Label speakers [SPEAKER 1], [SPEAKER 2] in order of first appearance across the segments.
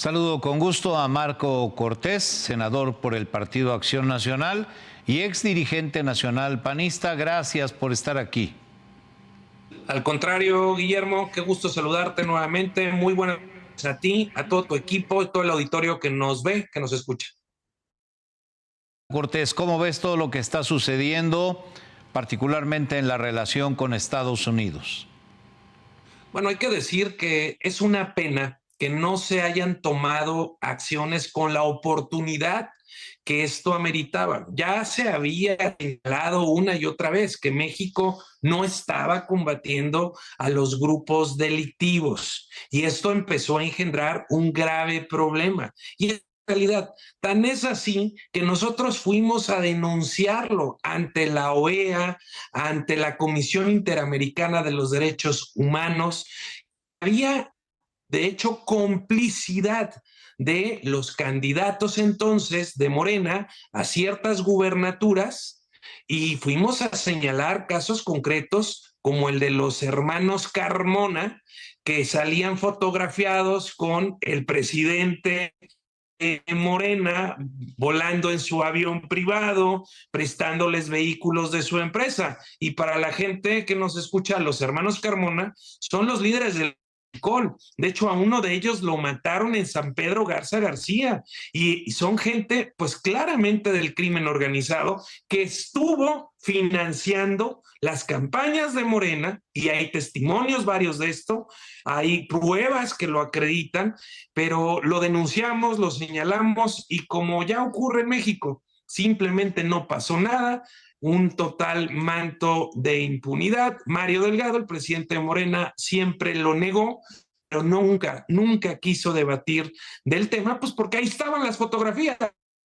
[SPEAKER 1] Saludo con gusto a Marco Cortés, senador por el Partido Acción Nacional y ex dirigente nacional panista. Gracias por estar aquí.
[SPEAKER 2] Al contrario, Guillermo, qué gusto saludarte nuevamente. Muy buenas noches a ti, a todo tu equipo y todo el auditorio que nos ve, que nos escucha.
[SPEAKER 1] Cortés, ¿cómo ves todo lo que está sucediendo, particularmente en la relación con Estados Unidos?
[SPEAKER 2] Bueno, hay que decir que es una pena que no se hayan tomado acciones con la oportunidad que esto ameritaba. Ya se había señalado una y otra vez que México no estaba combatiendo a los grupos delictivos y esto empezó a engendrar un grave problema. Y en realidad, tan es así que nosotros fuimos a denunciarlo ante la OEA, ante la Comisión Interamericana de los Derechos Humanos. Había de hecho, complicidad de los candidatos entonces de Morena a ciertas gubernaturas y fuimos a señalar casos concretos como el de los hermanos Carmona, que salían fotografiados con el presidente Morena volando en su avión privado, prestándoles vehículos de su empresa. Y para la gente que nos escucha, los hermanos Carmona son los líderes del alcohol. De hecho, a uno de ellos lo mataron en San Pedro Garza García y son gente, pues claramente del crimen organizado que estuvo financiando las campañas de Morena y hay testimonios varios de esto, hay pruebas que lo acreditan, pero lo denunciamos, lo señalamos y como ya ocurre en México, simplemente no pasó nada, un total manto de impunidad. Mario Delgado, el presidente de Morena, siempre lo negó, pero nunca quiso debatir del tema, pues porque ahí estaban las fotografías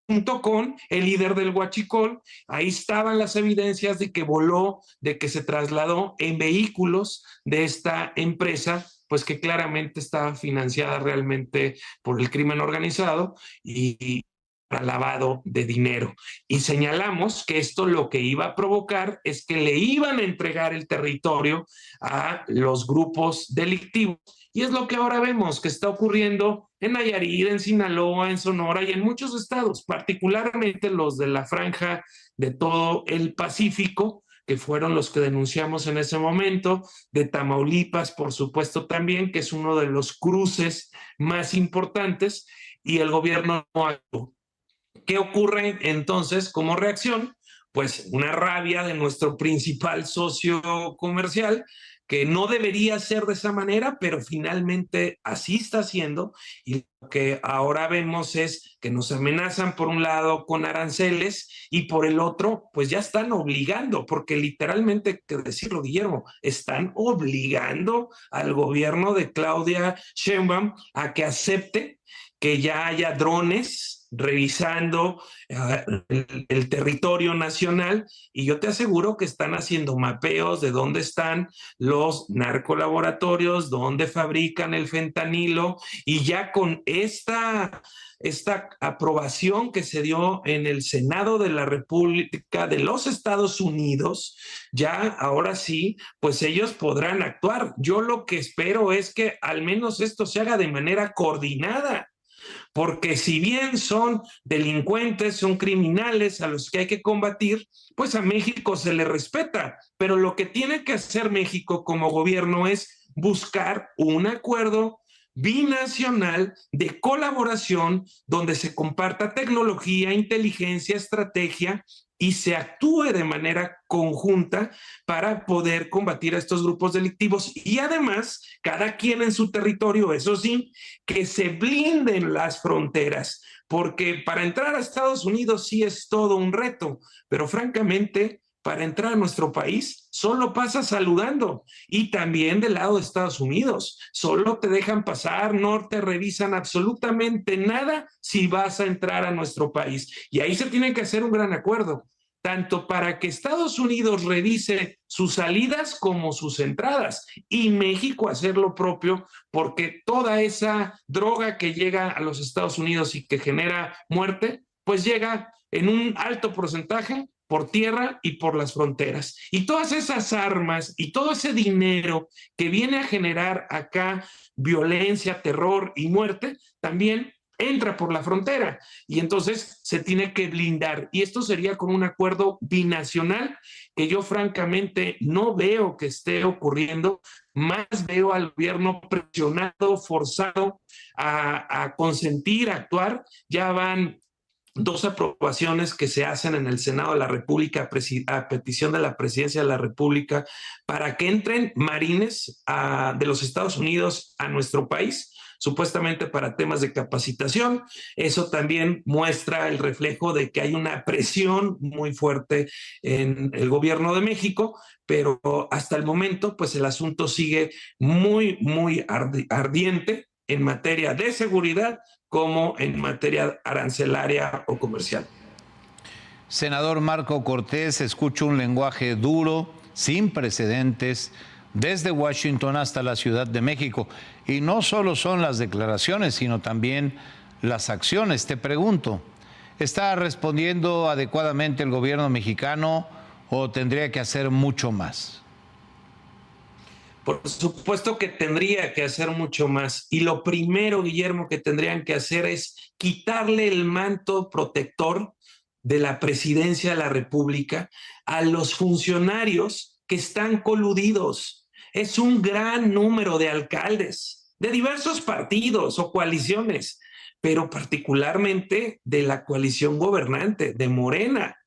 [SPEAKER 2] junto con el líder del Huachicol, ahí estaban las evidencias de que voló, de que se trasladó en vehículos de esta empresa, pues que claramente estaba financiada realmente por el crimen organizado y para lavado de dinero. Y señalamos que esto lo que iba a provocar es que le iban a entregar el territorio a los grupos delictivos. Y es lo que ahora vemos que está ocurriendo en Nayarit, en Sinaloa, en Sonora y en muchos estados, particularmente los de la franja de todo el Pacífico, que fueron los que denunciamos en ese momento, de Tamaulipas, por supuesto también, que es uno de los cruces más importantes, y el gobierno no actuó. ¿Qué ocurre entonces como reacción? Pues una rabia de nuestro principal socio comercial, que no debería ser de esa manera, pero finalmente así está siendo. Y lo que ahora vemos es que nos amenazan por un lado con aranceles y por el otro, pues ya están obligando, porque literalmente, hay que decirlo, Guillermo, están obligando al gobierno de Claudia Sheinbaum a que acepte que ya haya drones revisando el territorio nacional y yo te aseguro que están haciendo mapeos de dónde están los narcolaboratorios, dónde fabrican el fentanilo y ya con esta aprobación que se dio en el Senado de la República de los Estados Unidos, ya ahora sí, pues ellos podrán actuar. Yo lo que espero es que al menos esto se haga de manera coordinada, porque si bien son delincuentes, son criminales a los que hay que combatir, pues a México se le respeta, pero lo que tiene que hacer México como gobierno es buscar un acuerdo binacional de colaboración donde se comparta tecnología, inteligencia, estrategia y se actúe de manera conjunta para poder combatir a estos grupos delictivos y además cada quien en su territorio, eso sí, que se blinden las fronteras, porque para entrar a Estados Unidos sí es todo un reto, pero francamente para entrar a nuestro país solo pasa saludando y también del lado de Estados Unidos, solo te dejan pasar, no te revisan absolutamente nada si vas a entrar a nuestro país y ahí se tiene que hacer un gran acuerdo, tanto para que Estados Unidos revise sus salidas como sus entradas y México hacer lo propio, porque toda esa droga que llega a los Estados Unidos y que genera muerte, pues llega en un alto porcentaje por tierra y por las fronteras. Y todas esas armas y todo ese dinero que viene a generar acá violencia, terror y muerte, también entra por la frontera y entonces se tiene que blindar. Y esto sería con un acuerdo binacional que yo francamente no veo que esté ocurriendo, más veo al gobierno presionado, forzado a consentir, a actuar. Ya van dos aprobaciones que se hacen en el Senado de la República a petición de la Presidencia de la República para que entren marines de los Estados Unidos a nuestro país, supuestamente para temas de capacitación. Eso también muestra el reflejo de que hay una presión muy fuerte en el gobierno de México, pero hasta el momento, pues el asunto sigue muy, muy ardiente en materia de seguridad como en materia arancelaria o comercial.
[SPEAKER 1] Senador Marco Cortés, escucho un lenguaje duro, sin precedentes, desde Washington hasta la Ciudad de México. Y no solo son las declaraciones, sino también las acciones. Te pregunto, ¿está respondiendo adecuadamente el gobierno mexicano o tendría que hacer mucho más?
[SPEAKER 2] Por supuesto que tendría que hacer mucho más. Y lo primero, Guillermo, que tendrían que hacer es quitarle el manto protector de la presidencia de la República a los funcionarios que están coludidos. Es un gran número de alcaldes de diversos partidos o coaliciones, pero particularmente de la coalición gobernante, de Morena,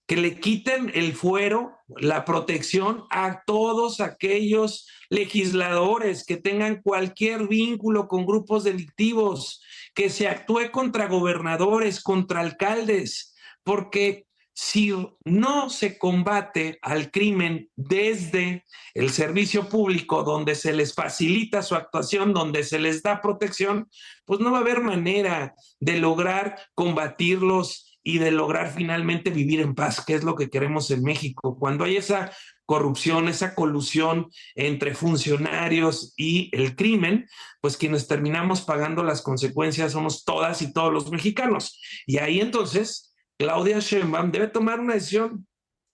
[SPEAKER 2] que le quiten el fuero, la protección a todos aquellos legisladores que tengan cualquier vínculo con grupos delictivos, que se actúe contra gobernadores, contra alcaldes, porque si no se combate al crimen desde el servicio público, donde se les facilita su actuación, donde se les da protección, pues no va a haber manera de lograr combatirlos y de lograr finalmente vivir en paz, que es lo que queremos en México. Cuando hay esa corrupción, esa colusión entre funcionarios y el crimen, pues quienes terminamos pagando las consecuencias somos todas y todos los mexicanos. Y ahí entonces Claudia Sheinbaum debe tomar una decisión,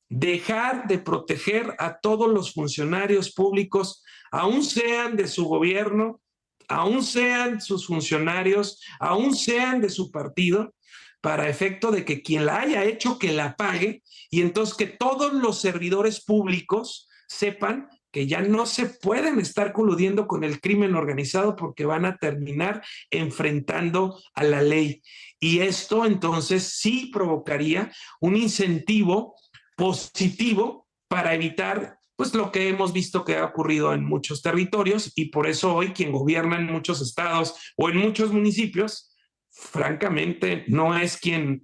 [SPEAKER 2] dejar de proteger a todos los funcionarios públicos, aún sean de su gobierno, aún sean sus funcionarios, aún sean de su partido, para efecto de que quien la haya hecho, que la pague, y entonces que todos los servidores públicos sepan que ya no se pueden estar coludiendo con el crimen organizado porque van a terminar enfrentando a la ley. Y esto entonces sí provocaría un incentivo positivo para evitar pues lo que hemos visto que ha ocurrido en muchos territorios, y por eso hoy quien gobierna en muchos estados o en muchos municipios francamente no es quien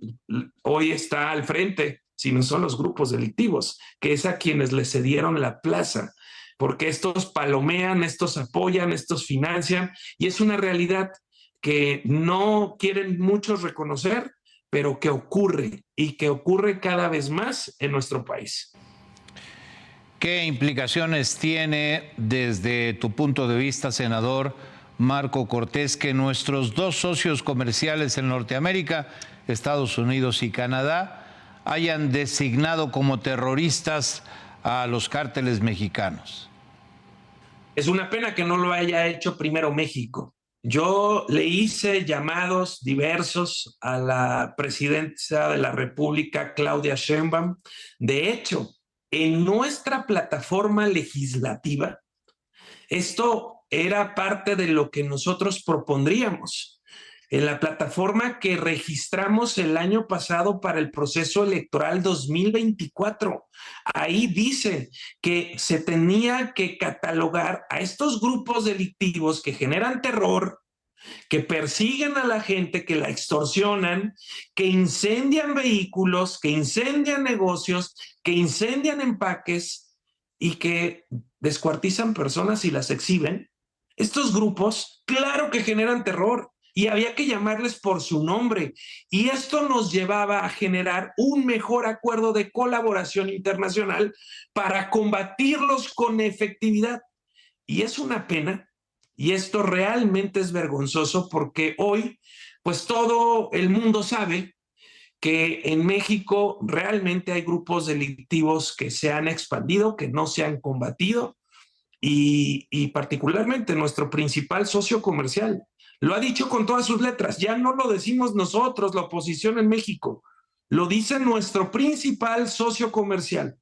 [SPEAKER 2] hoy está al frente, sino son los grupos delictivos, que es a quienes les cedieron la plaza, porque estos palomean, estos apoyan, estos financian, y es una realidad que no quieren muchos reconocer, pero que ocurre y que ocurre cada vez más en nuestro país.
[SPEAKER 1] ¿Qué implicaciones tiene desde tu punto de vista, senador Marco Cortés, que nuestros dos socios comerciales en Norteamérica, Estados Unidos y Canadá, hayan designado como terroristas a los cárteles mexicanos?
[SPEAKER 2] Es una pena que no lo haya hecho primero México. Yo le hice llamados diversos a la presidenta de la República, Claudia Sheinbaum. De hecho, en nuestra plataforma legislativa, esto era parte de lo que nosotros propondríamos. En la plataforma que registramos el año pasado para el proceso electoral 2024, ahí dice que se tenía que catalogar a estos grupos delictivos que generan terror, que persiguen a la gente, que la extorsionan, que incendian vehículos, que incendian negocios, que incendian empaques y que descuartizan personas y las exhiben. Estos grupos, claro que generan terror y había que llamarles por su nombre. Y esto nos llevaba a generar un mejor acuerdo de colaboración internacional para combatirlos con efectividad. Y es una pena, y esto realmente es vergonzoso porque hoy, pues todo el mundo sabe que en México realmente hay grupos delictivos que se han expandido, que no se han combatido, y particularmente nuestro principal socio comercial. Lo ha dicho con todas sus letras, ya no lo decimos nosotros, la oposición en México, lo dice nuestro principal socio comercial.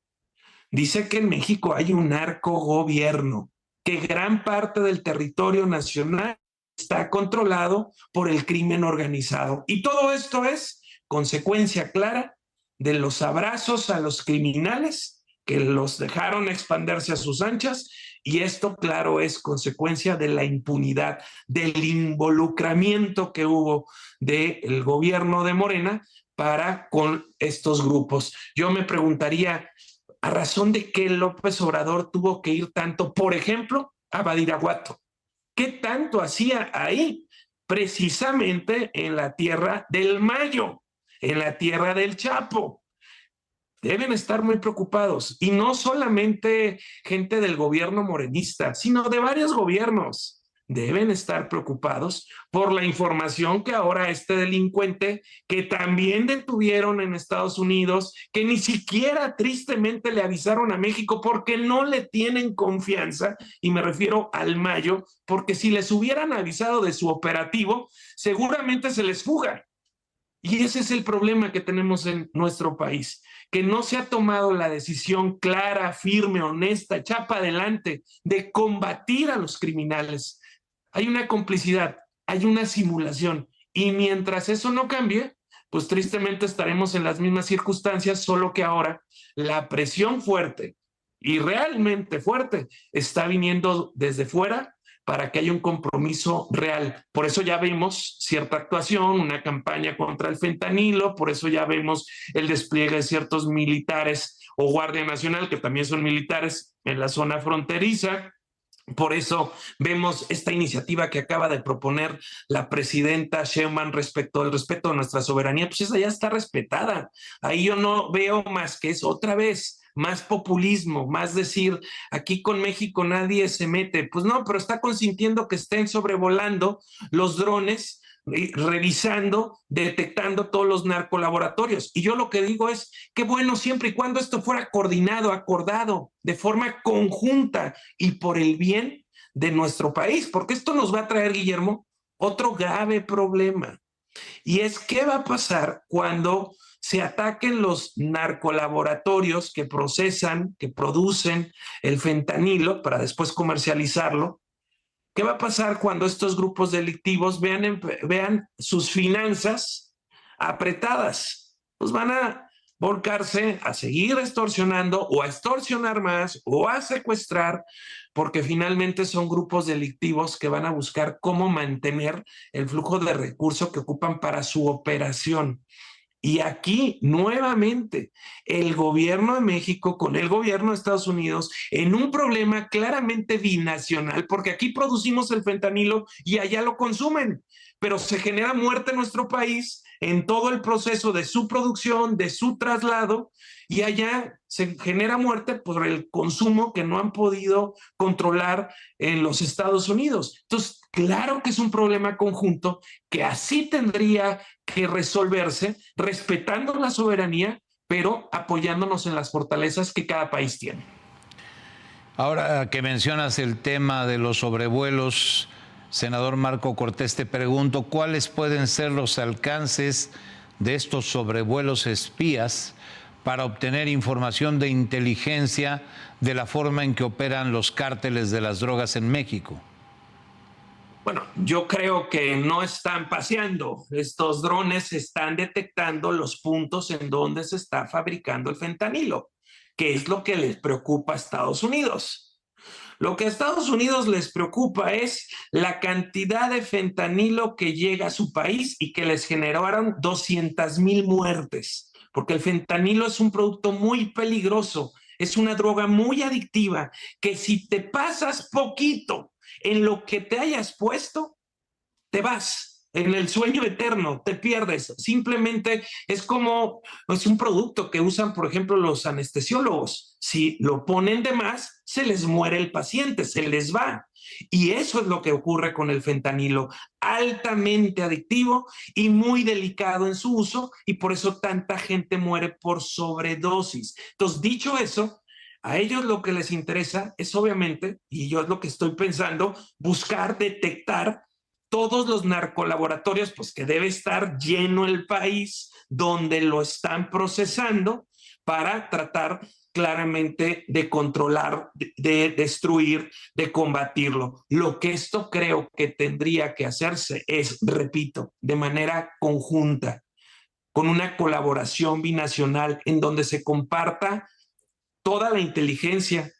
[SPEAKER 2] Dice que en México hay un narcogobierno, que gran parte del territorio nacional está controlado por el crimen organizado. Y todo esto es consecuencia clara de los abrazos a los criminales que los dejaron expandirse a sus anchas, y esto, claro, es consecuencia de la impunidad, del involucramiento que hubo del gobierno de Morena para con estos grupos. Yo me preguntaría, ¿a razón de qué López Obrador tuvo que ir tanto, por ejemplo, a Badiraguato? ¿Qué tanto hacía ahí? Precisamente en la tierra del Mayo, en la tierra del Chapo. Deben estar muy preocupados, y no solamente gente del gobierno morenista, sino de varios gobiernos. Deben estar preocupados por la información que ahora este delincuente, que también detuvieron en Estados Unidos, que ni siquiera tristemente le avisaron a México porque no le tienen confianza, y me refiero al Mayo, porque si les hubieran avisado de su operativo, seguramente se les fuga. Y ese es el problema que tenemos en nuestro país, que no se ha tomado la decisión clara, firme, honesta, echada para adelante de combatir a los criminales. Hay una complicidad, hay una simulación, y mientras eso no cambie, pues tristemente estaremos en las mismas circunstancias, solo que ahora la presión fuerte, y realmente fuerte, está viniendo desde fuera para que haya un compromiso real. Por eso ya vemos cierta actuación, una campaña contra el fentanilo, por eso ya vemos el despliegue de ciertos militares o Guardia Nacional, que también son militares, en la zona fronteriza. Por eso vemos esta iniciativa que acaba de proponer la presidenta Sheinbaum respecto al respeto a nuestra soberanía, pues esa ya está respetada. Ahí yo no veo más que es otra vez más populismo, más decir, aquí con México nadie se mete. Pues no, pero está consintiendo que estén sobrevolando los drones, revisando, detectando todos los narcolaboratorios. Y yo lo que digo es, qué bueno, siempre y cuando esto fuera coordinado, acordado, de forma conjunta y por el bien de nuestro país, porque esto nos va a traer, Guillermo, otro grave problema. Y es, ¿qué va a pasar cuando se ataquen los narcolaboratorios que procesan, que producen el fentanilo para después comercializarlo? ¿Qué va a pasar cuando estos grupos delictivos vean sus finanzas apretadas? Pues van a volcarse a seguir extorsionando, o a extorsionar más, o a secuestrar, porque finalmente son grupos delictivos que van a buscar cómo mantener el flujo de recursos que ocupan para su operación. Y aquí, nuevamente, el gobierno de México con el gobierno de Estados Unidos en un problema claramente binacional, porque aquí producimos el fentanilo y allá lo consumen, pero se genera muerte en nuestro país en todo el proceso de su producción, de su traslado, y allá se genera muerte por el consumo que no han podido controlar en los Estados Unidos. Entonces, claro que es un problema conjunto que así tendría que resolverse, respetando la soberanía, pero apoyándonos en las fortalezas que cada país tiene.
[SPEAKER 1] Ahora que mencionas el tema de los sobrevuelos, senador Marco Cortés, te pregunto, ¿cuáles pueden ser los alcances de estos sobrevuelos espías para obtener información de inteligencia de la forma en que operan los cárteles de las drogas en México?
[SPEAKER 2] Bueno, yo creo que no están paseando. Estos drones están detectando los puntos en donde se está fabricando el fentanilo, que es lo que les preocupa a Estados Unidos. Lo que a Estados Unidos les preocupa es la cantidad de fentanilo que llega a su país y que les generaron 200,000 muertes, porque el fentanilo es un producto muy peligroso, es una droga muy adictiva, que si te pasas poquito en lo que te hayas puesto, te vas en el sueño eterno, te pierdes. Simplemente es como, es un producto que usan, por ejemplo, los anestesiólogos. Si lo ponen de más, se les muere el paciente, se les va. Y eso es lo que ocurre con el fentanilo, altamente adictivo y muy delicado en su uso, y por eso tanta gente muere por sobredosis. Entonces, dicho eso, a ellos lo que les interesa es obviamente, y yo es lo que estoy pensando, buscar detectar todos los narcolaboratorios, pues que debe estar lleno el país donde lo están procesando para tratar claramente de controlar, de destruir, de combatirlo. Lo que esto creo que tendría que hacerse es, repito, de manera conjunta, con una colaboración binacional en donde se comparta toda la inteligencia,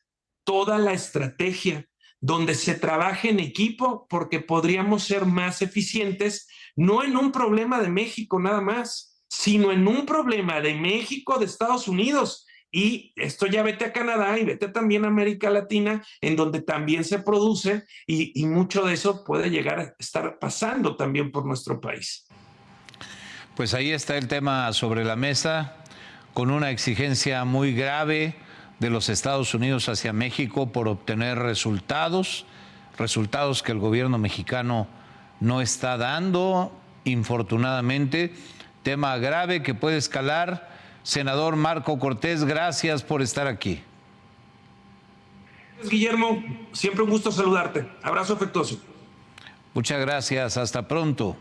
[SPEAKER 2] toda la estrategia, donde se trabaje en equipo, porque podríamos ser más eficientes, no en un problema de México nada más, sino en un problema de México, de Estados Unidos. Y esto ya vete a Canadá y vete también a América Latina, en donde también se produce y mucho de eso puede llegar a estar pasando también por nuestro país.
[SPEAKER 1] Pues ahí está el tema sobre la mesa, con una exigencia muy grave de los Estados Unidos hacia México por obtener resultados que el gobierno mexicano no está dando, infortunadamente. Tema grave que puede escalar. Senador Marco Cortés, gracias por estar aquí.
[SPEAKER 2] Guillermo, siempre un gusto saludarte. Abrazo afectuoso.
[SPEAKER 1] Muchas gracias, hasta pronto.